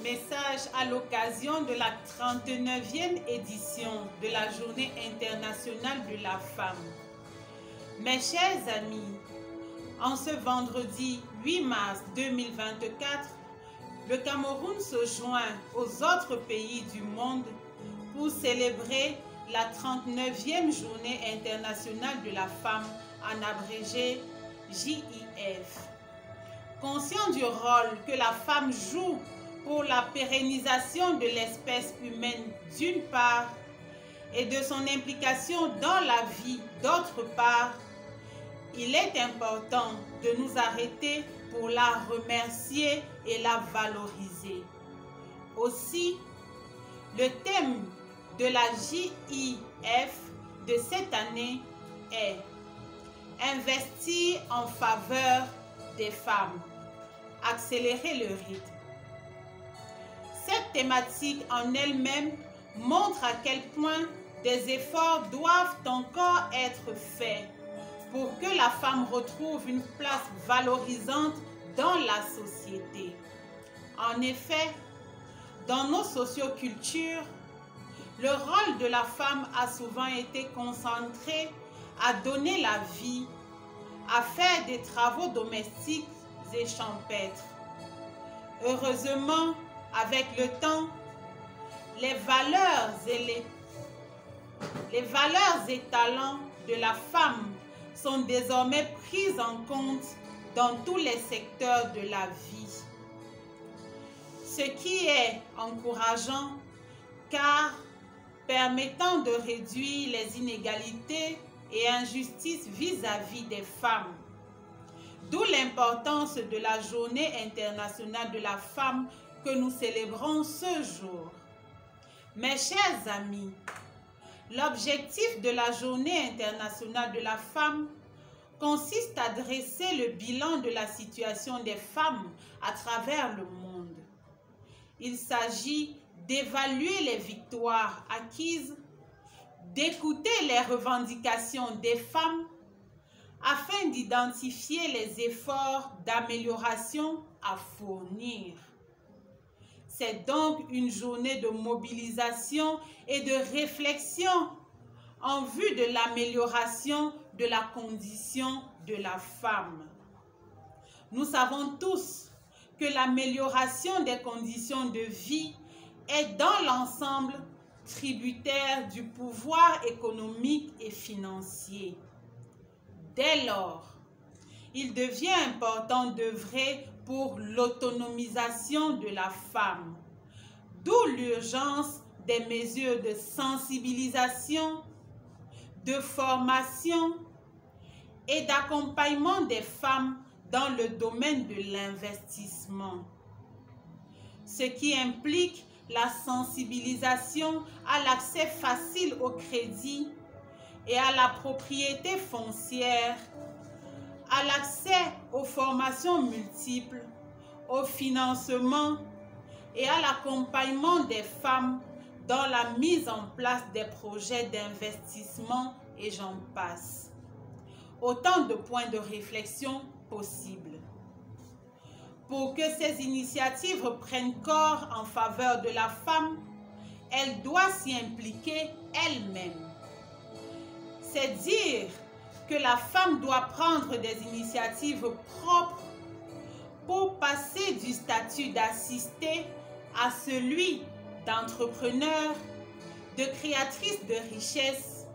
Message à l'occasion de la 39e édition de la Journée internationale de la femme. Mes chers amis, en ce vendredi 8 mars 2024, le Cameroun se joint aux autres pays du monde pour célébrer la 39e Journée internationale de la femme, en abrégé JIF. Conscient du rôle que la femme joue pour la pérennisation de l'espèce humaine d'une part et de son implication dans la vie d'autre part, il est important de nous arrêter pour la remercier et la valoriser. Aussi, le thème de la JIF de cette année est « Investir en faveur des femmes, accélérer le rythme ». Cette thématique en elle-même montre à quel point des efforts doivent encore être faits pour que la femme retrouve une place valorisante dans la société. En effet, dans nos sociocultures, le rôle de la femme a souvent été concentré à donner la vie, à faire des travaux domestiques et champêtres. Heureusement, avec le temps, les valeurs et talents de la femme sont désormais prises en compte dans tous les secteurs de la vie. Ce qui est encourageant car permettant de réduire les inégalités et injustices vis-à-vis des femmes. D'où l'importance de la Journée internationale de la femme que nous célébrons ce jour. Mes chers amis, l'objectif de la Journée internationale de la femme consiste à dresser le bilan de la situation des femmes à travers le monde. Il s'agit d'évaluer les victoires acquises, d'écouter les revendications des femmes afin d'identifier les efforts d'amélioration à fournir. C'est donc une journée de mobilisation et de réflexion en vue de l'amélioration de la condition de la femme. Nous savons tous que l'amélioration des conditions de vie est dans l'ensemble tributaire du pouvoir économique et financier. Dès lors, il devient important d'œuvrer pour l'autonomisation de la femme, d'où l'urgence des mesures de sensibilisation, de formation et d'accompagnement des femmes dans le domaine de l'investissement, ce qui implique la sensibilisation à l'accès facile au crédit et à la propriété foncière, à l'accès aux formations multiples, au financement et à l'accompagnement des femmes dans la mise en place des projets d'investissement et j'en passe. Autant de points de réflexion possibles. Pour que ces initiatives prennent corps en faveur de la femme, elle doit s'y impliquer elle-même. C'est dire que la femme doit prendre des initiatives propres pour passer du statut d'assistée à celui d'entrepreneur, de créatrice de richesse,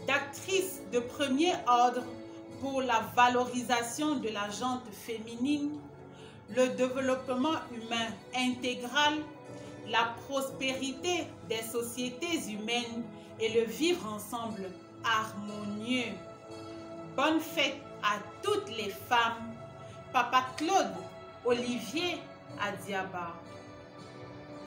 d'actrice de premier ordre pour la valorisation de la gente féminine, le développement humain intégral, la prospérité des sociétés humaines et le vivre ensemble harmonieux. Bonne fête à toutes les femmes. Papa Claude Olivier Adiaba.